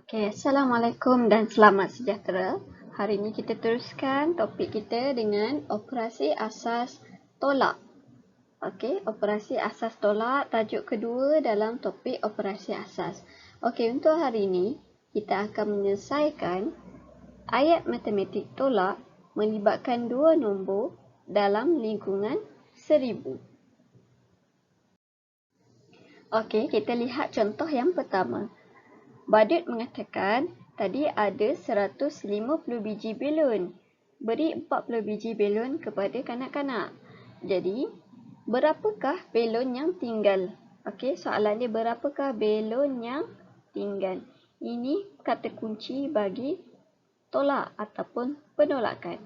Okay, Assalamualaikum dan selamat sejahtera. Hari ini kita teruskan topik kita dengan operasi asas tolak. Okey, operasi asas tolak tajuk kedua dalam topik operasi asas. Okey, untuk hari ini kita akan menyelesaikan ayat matematik tolak melibatkan dua nombor dalam lingkungan 1000. Okey, kita lihat contoh yang pertama. Badut mengatakan tadi ada 150 biji belon. Beri 40 biji belon kepada kanak-kanak. Jadi, berapakah belon yang tinggal? Okey, soalan dia berapakah belon yang tinggal? Ini kata kunci bagi tolak ataupun penolakan.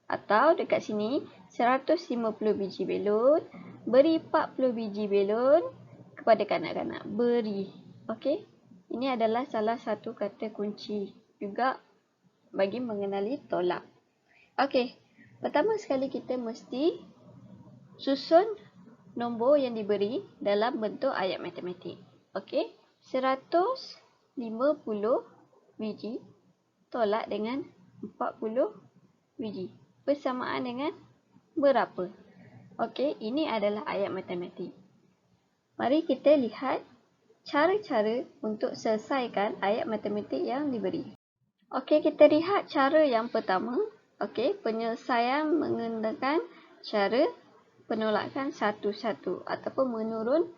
Atau dekat sini 150 biji belon, beri 40 biji belon kepada kanak-kanak. Beri. Okey? Ini adalah salah satu kata kunci juga bagi mengenali tolak. Okey, pertama sekali kita mesti susun nombor yang diberi dalam bentuk ayat matematik. Okey, 150 biji tolak dengan 40 biji. Bersamaan dengan berapa? Okey, ini adalah ayat matematik. Mari kita lihat cara-cara untuk selesaikan ayat matematik yang diberi. Okey, kita lihat cara yang pertama. Okey, penyelesaian menggunakan cara penolakan satu-satu ataupun menurun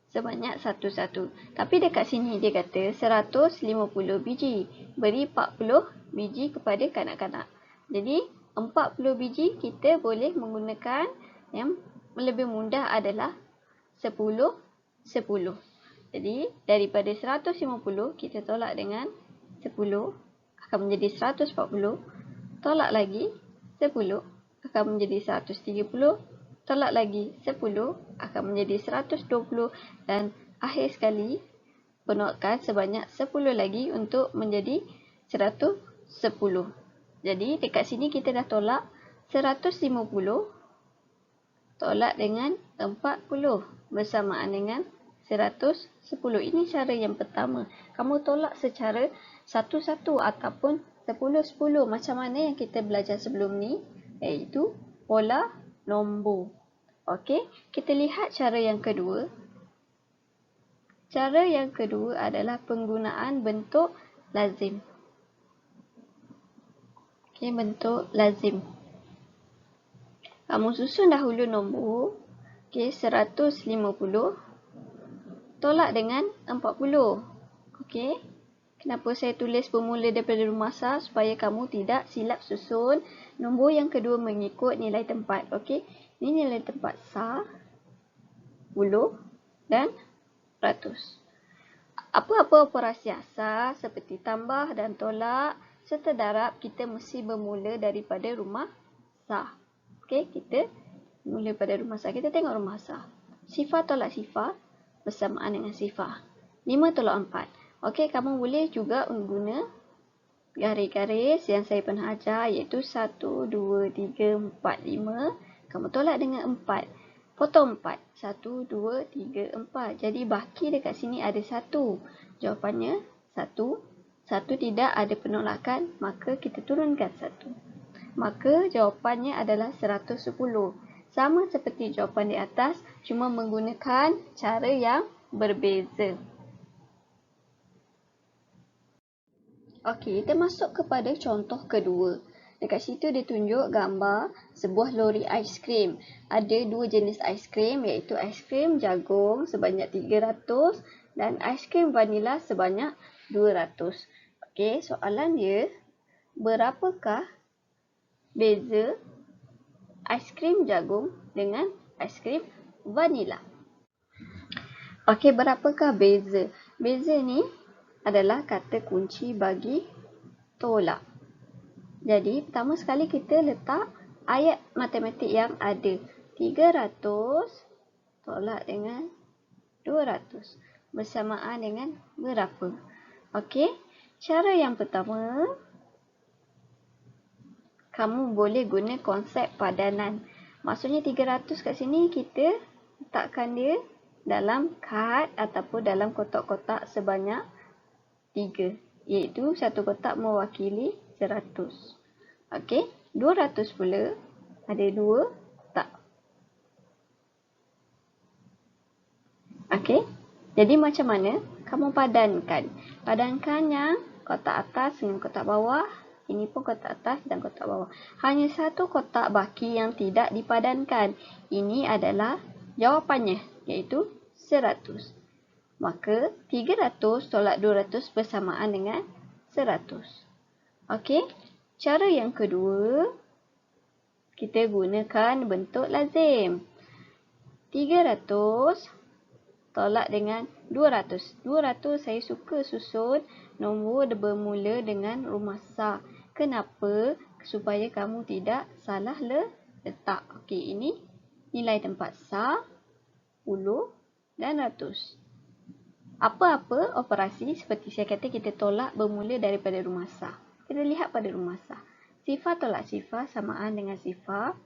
sebanyak satu-satu. Tapi dekat sini dia kata 150 biji. Beri 40 biji kepada kanak-kanak. Jadi, 40 biji kita boleh menggunakan yang lebih mudah adalah 10, 10. Jadi, daripada 150, kita tolak dengan 10, akan menjadi 140. Tolak lagi 10, akan menjadi 130. Tolak lagi 10, akan menjadi 120. Dan akhir sekali, penolakan sebanyak 10 lagi untuk menjadi 110. Jadi, dekat sini kita dah tolak 150. Tolak dengan 40 bersamaan dengan 110. Ini cara yang pertama. Kamu tolak secara satu-satu ataupun 10-10 macam mana yang kita belajar sebelum ni, iaitu pola nombor. Okey, kita lihat cara yang kedua. Cara yang kedua adalah penggunaan bentuk lazim. Okey, bentuk lazim. Kamu susun dahulu nombor. Okey, 150 tolak dengan 40. Okey. Kenapa saya tulis bermula daripada rumah sah? Supaya kamu tidak silap susun nombor yang kedua mengikut nilai tempat. Okey. Ini nilai tempat sah, puluh dan ratus. Apa-apa operasi asas seperti tambah dan tolak serta darab kita mesti bermula daripada rumah sah. Okey, kita mula pada rumah sah. Kita tengok rumah sah. Sifar tolak sifar bersamaan dengan sifar. 5 tolak 4. Okey, kamu boleh juga guna garis-garis yang saya pernah ajar iaitu 1, 2, 3, 4, 5. Kamu tolak dengan 4. Potong 4. 1, 2, 3, 4. Jadi baki dekat sini ada 1. Jawapannya 1. 1 tidak ada penolakan, maka kita turunkan 1. Maka jawapannya adalah 110. Sama seperti jawapan di atas, cuma menggunakan cara yang berbeza. Okey, kita masuk kepada contoh kedua. Dekat situ dia tunjuk gambar sebuah lori aiskrim. Ada dua jenis aiskrim iaitu aiskrim jagung sebanyak 300 dan aiskrim vanila sebanyak 200. Okey, soalan dia, berapakah beza aiskrim jagung dengan aiskrim vanila? Okey, berapakah beza? Beza ni adalah kata kunci bagi tolak. Jadi, pertama sekali kita letak ayat matematik yang ada. 300 tolak dengan 200. Bersamaan dengan berapa? Okey, cara yang pertama, kamu boleh guna konsep padanan. Maksudnya 300 kat sini kita letakkan dia dalam kad ataupun dalam kotak-kotak sebanyak 3. iaitu satu kotak mewakili 100. Okey, 200 pula ada 2 kotak. Okey, jadi macam mana kamu padankan? Padankan yang kotak atas dengan kotak bawah. Ini pun kotak atas dan kotak bawah. Hanya satu kotak baki yang tidak dipadankan. Ini adalah jawapannya, iaitu 100. Maka 300 tolak 200 bersamaan dengan 100. Okey, cara yang kedua, kita gunakan bentuk lazim. 300 tolak dengan 200. 200 saya suka susun nombor bermula dengan rumah sah. Kenapa? Supaya kamu tidak salah letak. Okey, ini nilai tempat sah, puluh dan ratus. Apa-apa operasi seperti saya kata kita tolak bermula daripada rumah sah. Kita lihat pada rumah sah. Sifar tolak sifar samaan dengan sifar.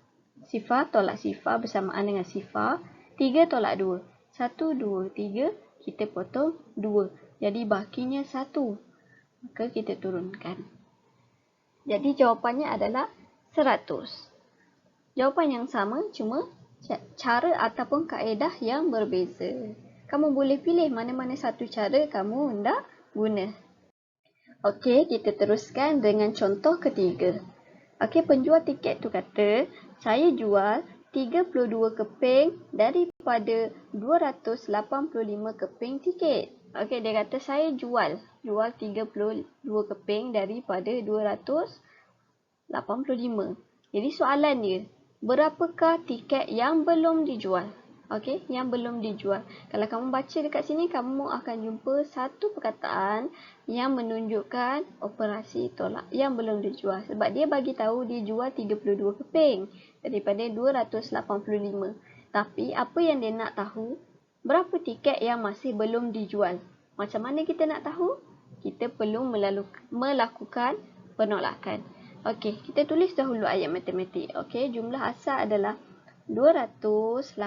Sifar tolak sifar bersamaan dengan sifar. 3 tolak 2. 1, 2, 3. Kita potong 2. Jadi bakinya 1. Maka kita turunkan. Jadi jawapannya adalah 100. Jawapan yang sama, cuma cara ataupun kaedah yang berbeza. Kamu boleh pilih mana-mana satu cara kamu hendak guna. Okey, kita teruskan dengan contoh ketiga. Okey, penjual tiket tu kata, saya jual 32 keping daripada 285 keping tiket. Okey, dia kata saya jual 32 keping daripada 285. Jadi soalan dia, berapakah tiket yang belum dijual? Okey, yang belum dijual. Kalau kamu baca dekat sini, kamu akan jumpa satu perkataan yang menunjukkan operasi tolak yang belum dijual. Sebab dia bagi tahu dia jual 32 keping daripada 285. Tapi apa yang dia nak tahu, berapa tiket yang masih belum dijual? Macam mana kita nak tahu? Kita perlu melakukan penolakan. Okey, kita tulis dahulu ayat matematik. Okey, jumlah asal adalah 285.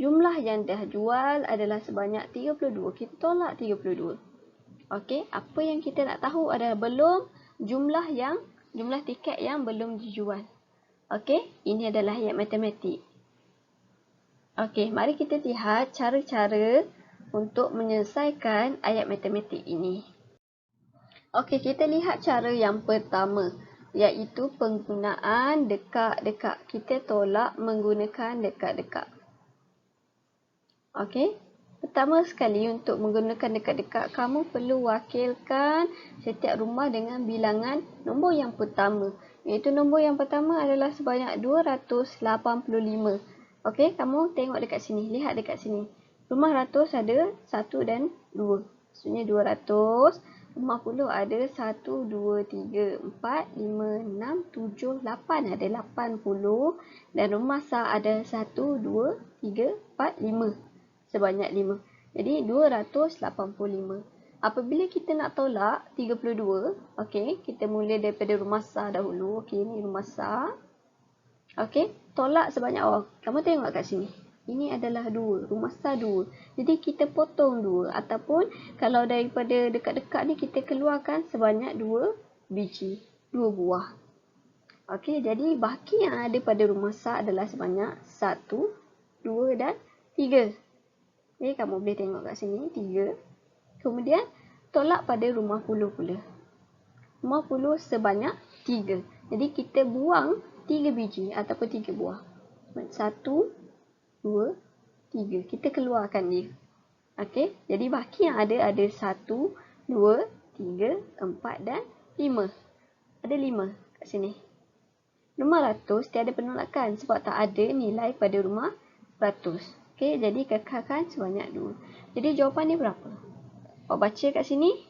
Jumlah yang dah jual adalah sebanyak 32. Kita tolak 32. Okey, apa yang kita nak tahu adalah belum jumlah tiket yang belum dijual. Okey, ini adalah ayat matematik. Okey, mari kita lihat cara-cara untuk menyelesaikan ayat matematik ini. Okey, kita lihat cara yang pertama, iaitu penggunaan dekat-dekat. Kita tolak menggunakan dekat-dekat. Okey, pertama sekali untuk menggunakan dekat-dekat, kamu perlu wakilkan setiap rumah dengan bilangan nombor yang pertama. Iaitu nombor yang pertama adalah sebanyak 285. Okey, kamu tengok dekat sini, lihat dekat sini. Rumah ratus ada 1 dan 2. Maksudnya 200. Rumah puluh ada 1, 2, 3, 4, 5, 6, 7, 8. Ada 80. Dan rumah sah ada 1, 2, 3, 4, 5. Sebanyak 5. Jadi 285. Apabila kita nak tolak 32, okey, kita mula daripada rumah sah dahulu. Okey, ini rumah sah. Okey, tolak sebanyak kamu tengok kat sini. Ini adalah 2, rumah sah 2. Jadi kita potong 2 ataupun kalau daripada dekat-dekat ni kita keluarkan sebanyak 2 biji, 2 buah. Okey, jadi baki yang ada pada rumah sah adalah sebanyak 1, 2 dan 3. Okey, kamu boleh tengok kat sini 3. Kemudian tolak pada rumah puluh pula. Rumah puluh sebanyak 3. Jadi kita buang 3 biji ataupun 3 buah. 1, 2, 3. Kita keluarkan dia. Okey, jadi baki yang ada 1, 2, 3, 4 dan 5. Ada 5 kat sini. Rumah ratus tiada penolakan sebab tak ada nilai pada rumah ratus. Okey, jadi kekalkan sebanyak 2. Jadi jawapan dia berapa? Awak baca kat sini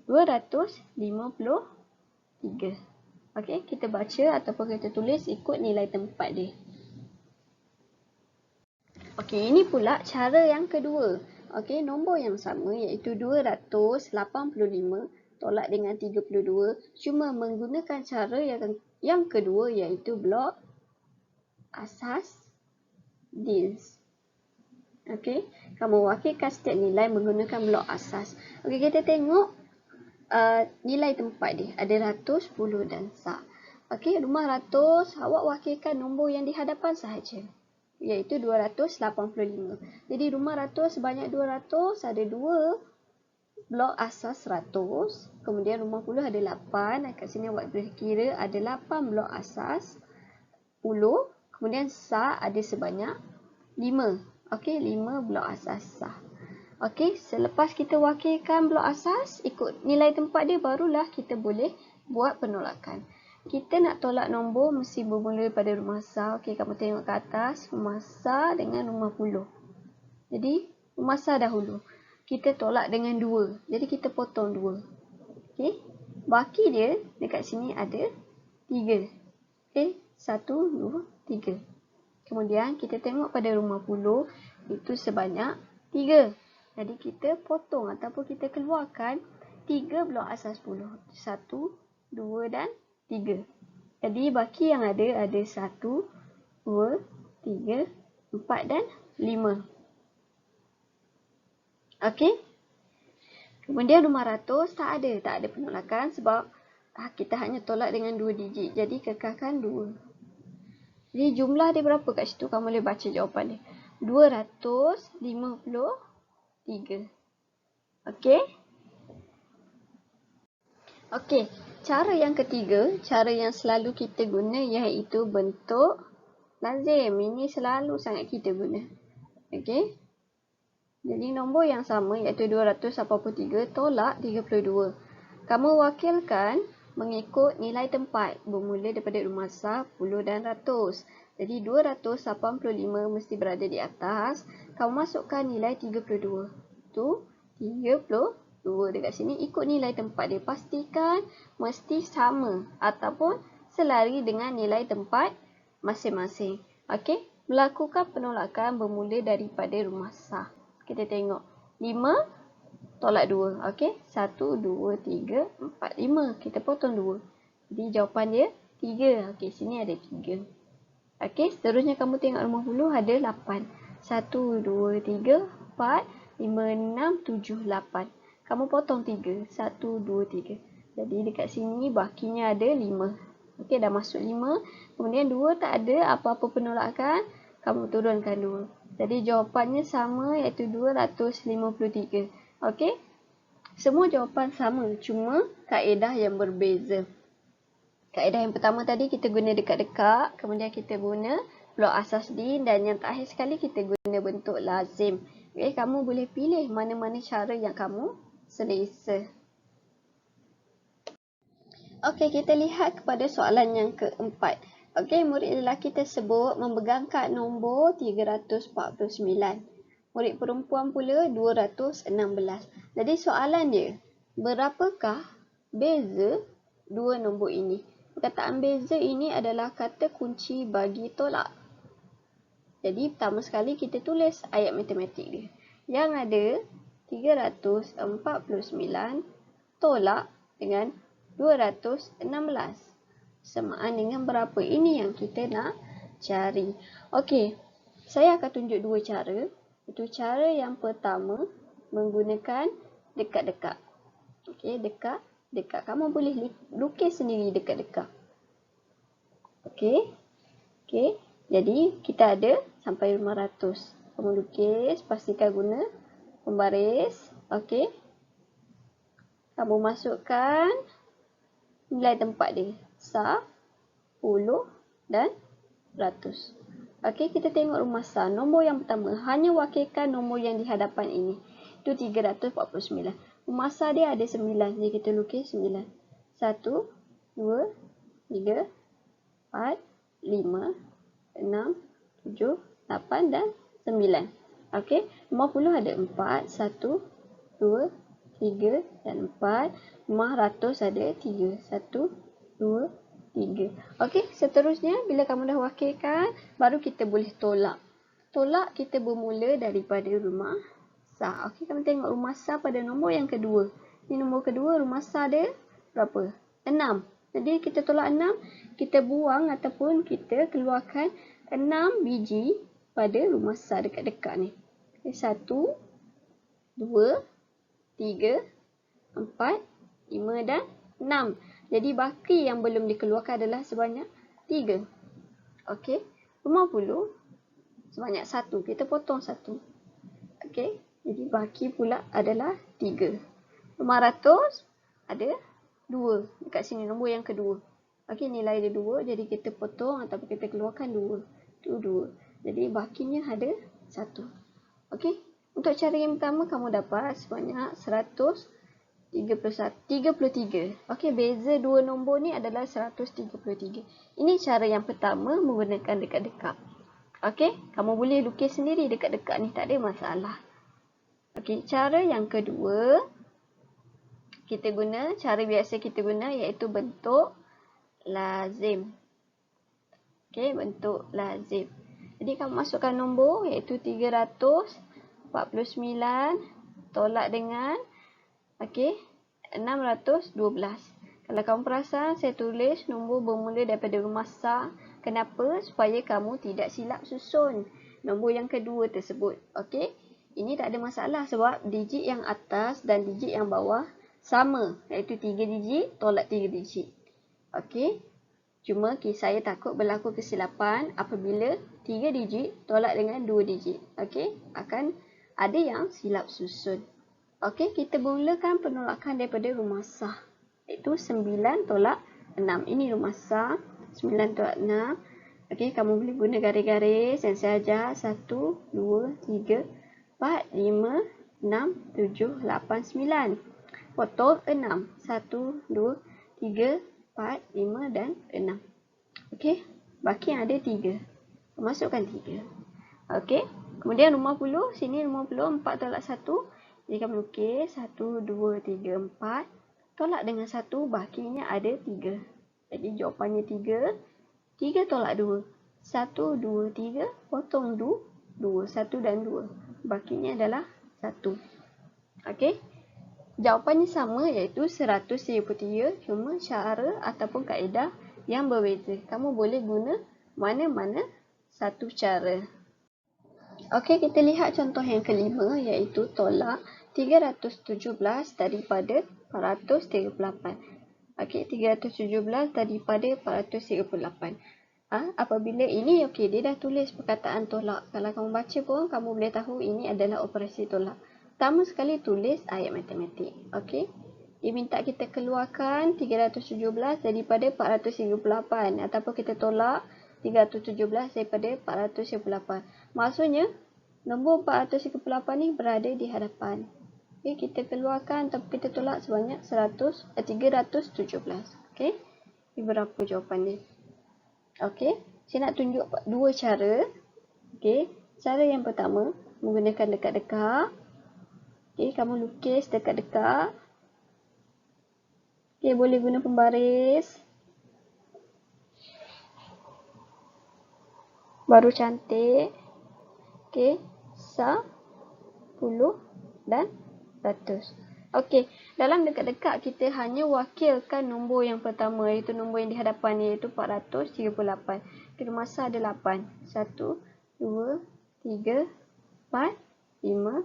253. Okey, kita baca ataupun kita tulis ikut nilai tempat dia. Okey, ini pula cara yang kedua. Okey, nombor yang sama iaitu 285 tolak dengan 32. Cuma menggunakan cara yang kedua iaitu blok asas deals. Okey, kamu wakilkan setiap nilai menggunakan blok asas. Okey, kita tengok nilai tempat dia. Ada ratus, puluh dan sah. Okey, rumah ratus, awak wakilkan nombor yang di hadapan sahaja. Iaitu 285. Jadi rumah ratus sebanyak 200, ada 2 blok asas 100. Kemudian rumah puluh ada 8. Kat sini awak boleh kira ada 8 blok asas 10. Kemudian sah ada sebanyak 5. Okey, 5 blok asas sah. Okey, selepas kita wakilkan blok asas, ikut nilai tempat dia, barulah kita boleh buat penolakan. Kita nak tolak nombor mesti bermula pada rumah sah. Okey, kamu tengok ke atas, rumah sah dengan rumah puluh. Jadi, rumah sah dahulu. Kita tolak dengan 2. Jadi, kita potong 2. Okey, baki dia dekat sini ada 3. Okey, 1, 2, 3. Kemudian, kita tengok pada rumah puluh, itu sebanyak 3. Jadi, kita potong ataupun kita keluarkan 3 blok asas 10. 1, 2 dan 3. Jadi, baki yang ada 1, 2, 3, 4 dan 5. Okey. Kemudian rumah ratus tak ada penolakan sebab kita hanya tolak dengan 2 digit. Jadi, kekalkan 2. Jadi, jumlah dia berapa kat situ? Kamu boleh baca jawapan dia. 253. Okey. Okey, cara yang ketiga, cara yang selalu kita guna iaitu bentuk lazim. Ini selalu sangat kita guna. Okey. Jadi nombor yang sama iaitu 283 tolak 32. Kamu wakilkan mengikut nilai tempat bermula daripada rumah sah, puluh dan ratus. Jadi 285 mesti berada di atas. Kamu masukkan nilai 32. Tu 32 dekat sini ikut nilai tempat dia. Pastikan mesti sama ataupun selari dengan nilai tempat masing-masing. Okey, melakukan penolakan bermula daripada rumah sah. Kita tengok 5 tolak 2. Okey, 1, 2, 3, 4, 5. Kita potong 2. Jadi jawapan dia 3. Okey, sini ada 3. Okey, seterusnya kamu tengok rumah puluh ada 8. 1, 2, 3, 4, 5, 6, 7, 8. Kamu potong 3. 1, 2, 3. Jadi dekat sini bakinya ada 5. Okey, dah masuk 5. Kemudian 2 tak ada apa-apa penolakan. Kamu turunkan 2. Jadi jawapannya sama iaitu 253. Okey. Semua jawapan sama, cuma kaedah yang berbeza. Kaedah yang pertama tadi kita guna dekat-dekat, kemudian kita guna blok asas din dan yang terakhir sekali kita guna bentuk lazim. Okey, kamu boleh pilih mana-mana cara yang kamu selesa. Okey, kita lihat kepada soalan yang keempat. Okey, murid lelaki tersebut memegang kad nombor 349. Murid perempuan pula 216. Jadi soalan dia, berapakah beza dua nombor ini? Perkataan beza ini adalah kata kunci bagi tolak. Jadi pertama sekali kita tulis ayat matematik dia. Yang ada 349 tolak dengan 216. Samaan dengan berapa? Ini yang kita nak cari. Okey, saya akan tunjuk dua cara. Itu cara yang pertama menggunakan dekat-dekat. Okey, dekat-dekat. Kamu boleh lukis sendiri dekat-dekat. Okey. Okey, jadi kita ada sampai 500. Kamu lukis, pastikan guna pembaris. Okey. Kamu masukkan nilai tempat dia. Sah, puluh dan ratus. Okey, kita tengok rumah sah. Nombor yang pertama, hanya wakilkan nombor yang di hadapan ini. Itu 349. Rumah sah dia ada 9. Jadi kita lukis 9. 1, 2, 3, 4, 5, 6, 7, 8 dan 9. Okey, rumah puluh ada 4. 1, 2, 3 dan 4. Rumah ratus ada 3. 1, 2, 3. Okey, seterusnya bila kamu dah wakilkan, baru kita boleh tolak. Tolak kita bermula daripada rumah sah. Okey, kamu tengok rumah sah pada nombor yang kedua. Ini nombor kedua, rumah sah dia berapa? 6. Jadi kita tolak 6, kita buang ataupun kita keluarkan 6 biji pada rumah sah dekat-dekat ni. Okay, 1, 2, 3, 4, 5 dan 6. Jadi baki yang belum dikeluarkan adalah sebanyak 3. Okey. 50 sebanyak 1. Kita potong 1. Okey. Jadi baki pula adalah 3. 500 ada 2. Dekat sini nombor yang kedua. Okey, nilai dia 2. Jadi kita potong ataupun kita keluarkan 2. Tu 2. Jadi bakinya ada 1. Okey. Untuk cara yang pertama kamu dapat sebanyak 133. Okey, beza dua nombor ni adalah 133. Ini cara yang pertama menggunakan dekat-dekat. Okey, kamu boleh lukis sendiri dekat-dekat ni, tak ada masalah. Okey, cara yang kedua kita guna cara biasa kita guna iaitu bentuk lazim. Okey, bentuk lazim. Jadi kamu masukkan nombor iaitu 349 tolak dengan okey 612. Kalau kamu perasan saya tulis nombor bermula daripada rumah sah. Kenapa? Supaya kamu tidak silap susun nombor yang kedua tersebut. Okey. Ini tak ada masalah sebab digit yang atas dan digit yang bawah sama, iaitu 3 digit tolak 3 digit. Okey. Cuma saya takut berlaku kesilapan apabila 3 digit tolak dengan 2 digit. Okey. Akan ada yang silap susun. Okey, kita mulakan penolakan daripada rumah sah. Iaitu 9 tolak 6. Ini rumah sah. 9 tolak 6. Okey, kamu boleh guna garis-garis yang saya ajar. 1, 2, 3, 4, 5, 6, 7, 8, 9. Potong 6. 1, 2, 3, 4, 5 dan 6. Okey, baki yang ada 3. Masukkan 3. Okey, kemudian rumah puluh. Sini rumah puluh 4 tolak 1. Jadi kamu lukis 1, 2, 3, 4. Tolak dengan 1, bakinya ada 3. Jadi jawapannya 3. 3 tolak 2. 1, 2, 3. Potong 2. 1 dan 2. Bakinya adalah 1. Okey. Jawapannya sama iaitu 133. Cuma cara ataupun kaedah yang berbeza. Kamu boleh guna mana-mana satu cara. Okey, kita lihat contoh yang kelima iaitu tolak 317 daripada 438. Okey, 317 daripada 438. Apabila ini, okey, dia dah tulis perkataan tolak. Kalau kamu baca pun, kamu boleh tahu ini adalah operasi tolak. Pertama sekali tulis ayat matematik. Okey, dia minta kita keluarkan 317 daripada 438 ataupun kita tolak 317 daripada 438. Maksudnya, nombor 438 ni berada di hadapan. Okay, kita keluarkan atau kita tolak sebanyak 317. Okay, ini berapa jawapan dia? Okay, saya nak tunjuk dua cara. Okay, cara yang pertama menggunakan dekat-dekat. Okay, kamu lukis dekat-dekat. Okay, boleh guna pembaris. Baru cantik. Okey, 10 dan 100. Okey, dalam dekat-dekat kita hanya wakilkan nombor yang pertama iaitu nombor yang di hadapan iaitu 438. Kita masa ada 8. 1, 2, 3, 4, 5,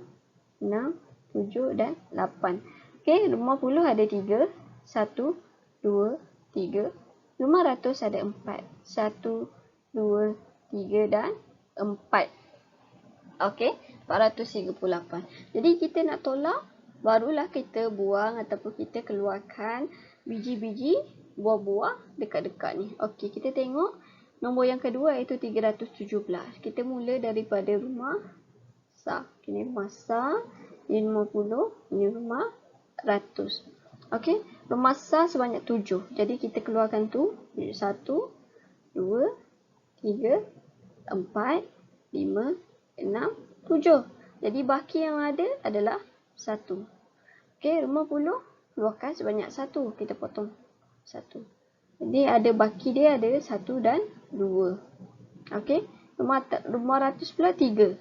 6, 7 dan 8. Okey, 50 ada 3. 1, 2, 3. 500 ada 4. 1, 2, 3 dan 4. Okey, 438. Jadi kita nak tolak, barulah kita buang ataupun kita keluarkan biji-biji buah-buah dekat-dekat ni. Okey, kita tengok nombor yang kedua iaitu 317. Kita mula daripada rumah sah. Ini rumah sah, ini rumah puluh, ini rumah ratus. Okey, rumah sah sebanyak 7. Jadi kita keluarkan tu 1, 2, 3, 4, 5, 6, 7. Jadi baki yang ada adalah 1. Okey, 50 keluarkan sebanyak 1. Kita potong 1. Jadi ada baki dia ada 1 dan 2. Okey, 500 pula 3.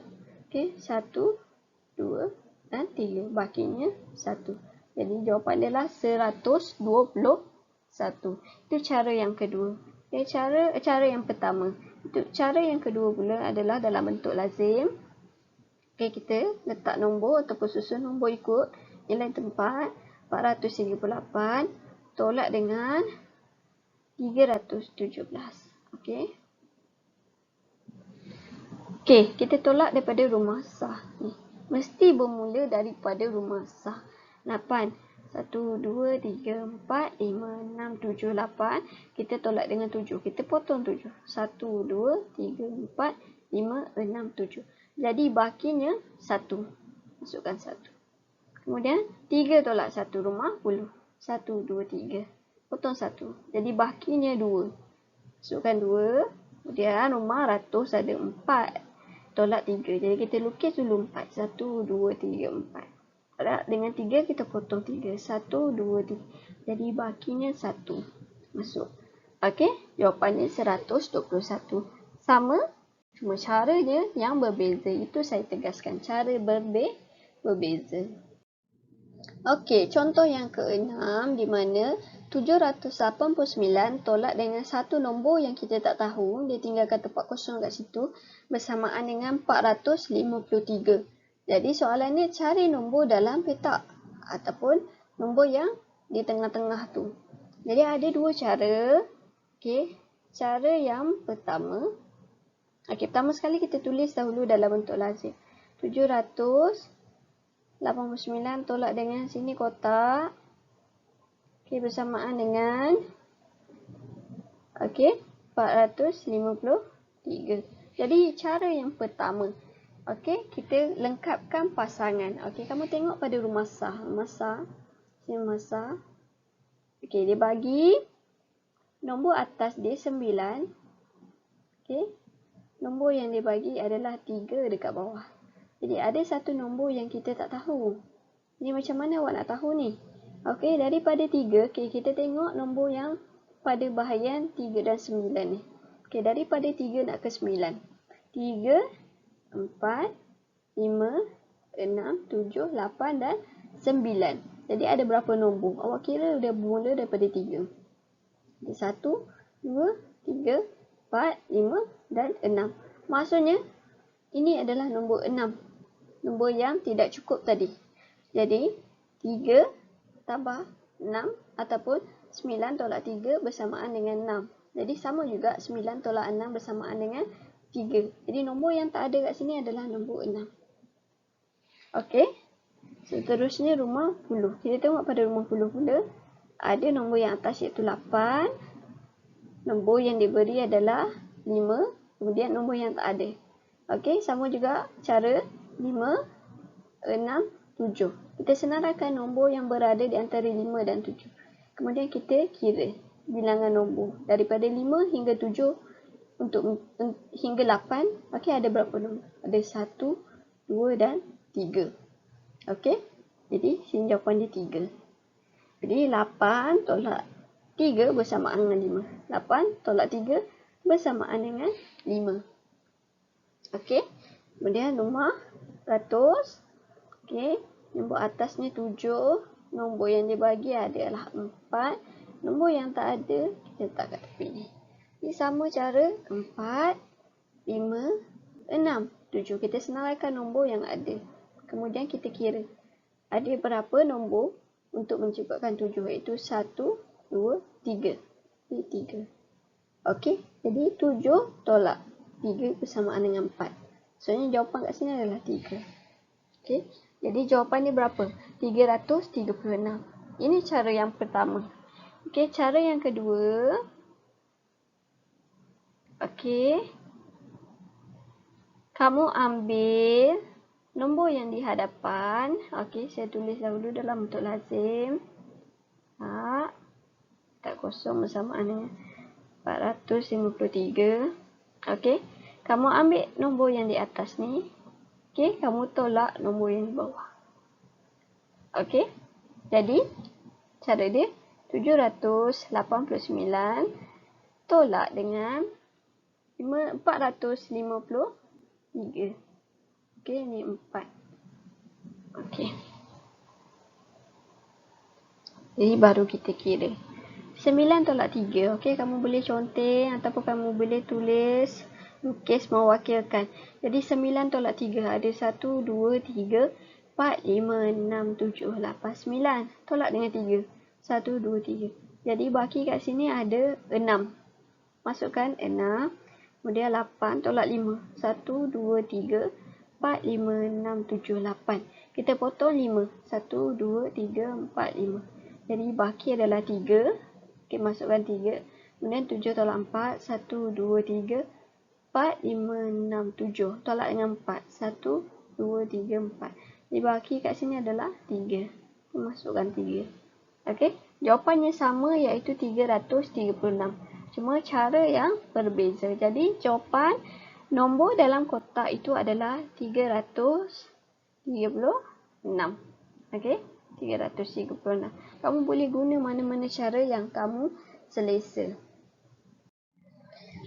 Okey, 1, 2 dan 3. Bakinya 1. Jadi jawapan dia adalah 121. Itu cara yang kedua. Okay, cara yang pertama. Cara yang kedua pula adalah dalam bentuk lazim. Okay, kita letak nombor ataupun susun nombor ikut nilai tempat. 438 tolak dengan 317. Okey. Okey, kita tolak daripada rumah sah ni. Mesti bermula daripada rumah sah. 8. 1, 2, 3, 4, 5, 6, 7, 8. Kita tolak dengan 7. Kita potong 7. 1, 2, 3, 4, 5, 6, 7. Jadi bakinya 1. Masukkan 1. Kemudian 3 tolak 1 rumah 10. 1, 2, 3. Potong 1. Jadi bakinya 2. Masukkan 2. Kemudian rumah ratus ada 4. Tolak 3. Jadi kita lukis dulu 4. 1, 2, 3, 4. Tolak dengan 3 kita potong 3. 1, 2, 3. Jadi bakinya 1. Masuk. Okey. Jawapannya 121. Sama. Cuma caranya yang berbeza. Itu saya tegaskan. Cara berbeza. Okey, contoh yang ke-6 di mana 789 tolak dengan satu nombor yang kita tak tahu, dia tinggalkan tempat kosong kat situ, bersamaan dengan 453. Jadi soalan ni cari nombor dalam petak ataupun nombor yang di tengah-tengah tu. Jadi ada dua cara. Okey, cara yang pertama. Okey, pertama sekali kita tulis dahulu dalam bentuk lazim. 789 tolak dengan sini kotak. Okey, bersamaan dengan 453. Jadi cara yang pertama. Okey, kita lengkapkan pasangan. Okey, kamu tengok pada rumah sah. Sini rumah sah. Okey, dia bagi nombor atas dia 9. Okey. Nombor yang dia bagi adalah 3 dekat bawah. Jadi ada satu nombor yang kita tak tahu. Ni macam mana awak nak tahu ni? Okey, daripada 3, kita tengok nombor yang pada bahagian 3 dan 9 ni. Okey, daripada 3 nak ke 9. 3, 4, 5, 6, 7, 8 dan 9. Jadi ada berapa nombor? Awak kira dia mula daripada 3. 1, 2, 3, 4, 5 dan 6. Maksudnya ini adalah nombor 6. Nombor yang tidak cukup tadi. Jadi 3 tambah 6 ataupun 9 tolak 3 bersamaan dengan 6. Jadi sama juga 9 tolak 6 bersamaan dengan 3. Jadi nombor yang tak ada kat sini adalah nombor 6. Okey. Seterusnya rumah 10. Kita tengok pada rumah 10 pula. Ada nombor yang atas iaitu 8. Nombor yang diberi adalah 5. Kemudian nombor yang tak ada. Okey, sama juga cara 5, 6, 7. Kita senaraikan nombor yang berada di antara 5 dan 7. Kemudian kita kira bilangan nombor. Daripada 5 hingga 7 hingga 8. Okey, ada berapa nombor? Ada 1, 2 dan 3. Okey, jadi sini jawapan dia 3. Jadi 8 tolak 3 bersamaan dengan 5. 8 tolak 3 bersamaan dengan 5. Okey. Kemudian nombor ratus. Okey. Nombor atasnya 7. Nombor yang dia bagi adalah 4. Nombor yang tak ada, kita letak kat tepi ni. Ini sama cara 4, 5, 6, 7. Kita senaraikan nombor yang ada. Kemudian kita kira. Ada berapa nombor untuk mencukupkan 7? Iaitu 1, 2, 3. Ini 3. Okey. Jadi 7 tolak 3 bersamaan dengan 4. Soalnya jawapan kat sini adalah 3. Okey. Jadi jawapan ni berapa? 336. Ini cara yang pertama. Okey, cara yang kedua. Okey. Kamu ambil nombor yang di hadapan. Okey, saya tulis dahulu dalam bentuk lazim. Tak kosong bersamaan dengan 453. Okey. Kamu ambil nombor yang di atas ni. Okey, kamu tolak nombor yang di bawah. Okey. Jadi, cara dia 789 tolak dengan 453. Okey, ni 4. Okey. Jadi baru kita kira. 9 tolak 3. Okey, kamu boleh conteng ataupun kamu boleh tulis, lukis mewakilkan. Jadi 9 tolak 3 ada 1, 2, 3, 4, 5, 6, 7, 8, 9. Tolak dengan 3. 1, 2, 3. Jadi baki kat sini ada 6. Masukkan 6. Kemudian 8 tolak 5. 1, 2, 3, 4, 5, 6, 7, 8. Kita potong 5. 1, 2, 3, 4, 5. Jadi baki adalah 3. Okey, masukkan 3. Kemudian 7 tolak 4. 1, 2, 3, 4, 5, 6, 7. Tolak dengan 4. 1, 2, 3, 4. Jadi baki kat sini adalah 3. Masukkan 3. Okey, jawapannya sama iaitu 336. Cuma cara yang berbeza. Jadi jawapan nombor dalam kotak itu adalah 336. Okey, 336. Kamu boleh guna mana-mana cara yang kamu selesa.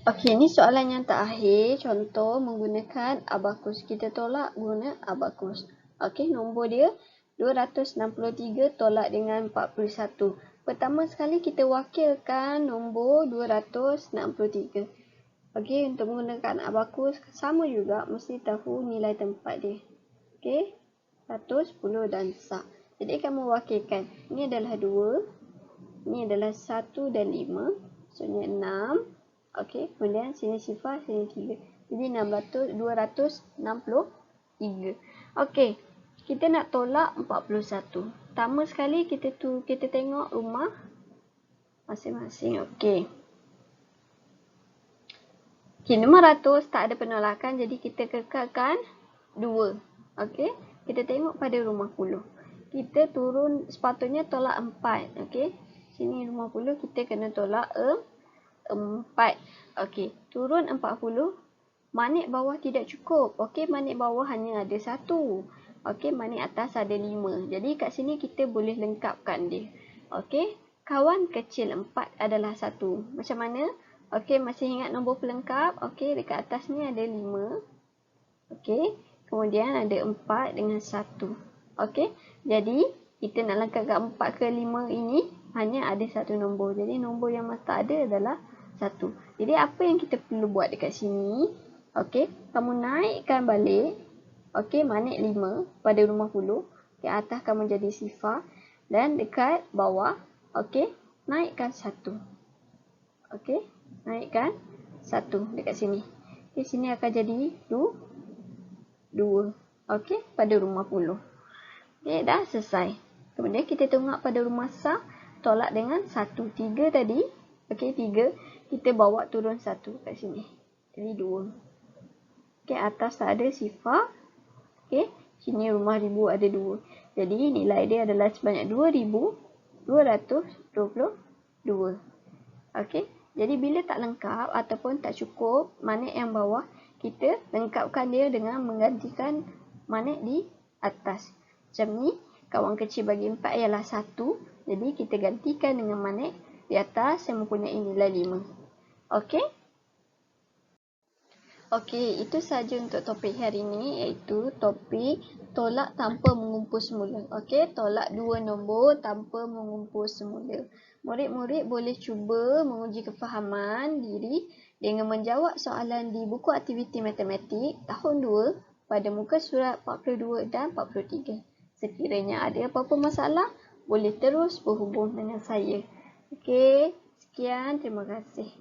Okey, ni soalan yang terakhir. Contoh menggunakan abakus. Kita tolak guna abakus. Okey, nombor dia 263 tolak dengan 41. Pertama sekali kita wakilkan nombor 263. Okey, untuk menggunakan abakus sama juga mesti tahu nilai tempat dia. Okey, 100, 10 dan sak. Jadi kamu wakilkan. Ini adalah 2. Ini adalah 1 dan 5. Maksudnya 6. Okey, kemudian sini sifar, sini 3. Jadi 263. Okey, kita nak tolak 41. Pertama sekali kita tengok rumah masing-masing. Okey. Okey, 500 tak ada penolakan, jadi kita kekalkan 2. Okey, kita tengok pada rumah 10. Kita turun, sepatutnya tolak 4. Okey, sini rumah 10, kita kena tolak 4. Okey, turun 40. Manik bawah tidak cukup. Okey, manik bawah hanya ada 1. Okey, manik atas ada 5. Jadi kat sini kita boleh lengkapkan dia. Okey, kawan kecil 4 adalah 1. Macam mana? Okey, masih ingat nombor pelengkap? Okey, dekat atas ni ada 5. Okey, kemudian ada 4 dengan 1. Okey, jadi kita nak lengkapkan 4 ke 5 ini hanya ada 1 nombor. Jadi nombor yang tak ada adalah 1. Jadi apa yang kita perlu buat dekat sini? Okey, kamu naikkan balik. Okey, manik 5 pada rumah 10. Okey, atas kamu jadi sifar. Dan dekat bawah, okey, naikkan 1. Okey, naikkan 1 dekat sini. Okey, sini akan jadi 2. Okey, pada rumah 10. Okey, dah selesai. Kemudian kita tengok pada rumah sah, tolak dengan 1. 3 tadi. Okey, 3. Kita bawa turun 1 kat sini. Jadi 2. Okey, atas tak ada sifar. Okey, sini rumah ribu ada 2. Jadi nilai dia adalah sebanyak 2222. Okey, jadi bila tak lengkap ataupun tak cukup manik yang bawah, kita lengkapkan dia dengan menggantikan manik di atas. Macam ni, kawan kecil bagi 4 ialah 1. Jadi kita gantikan dengan manik di atas yang mempunyai nilai 5. Okey? Okey, itu sahaja untuk topik hari ini, iaitu topik tolak tanpa mengumpul semula. Okey, tolak 2 nombor tanpa mengumpul semula. Murid-murid boleh cuba menguji kefahaman diri dengan menjawab soalan di buku aktiviti matematik tahun 2 pada muka surat 42 dan 43. Sekiranya ada apa-apa masalah, boleh terus berhubung dengan saya. Okey, sekian, terima kasih.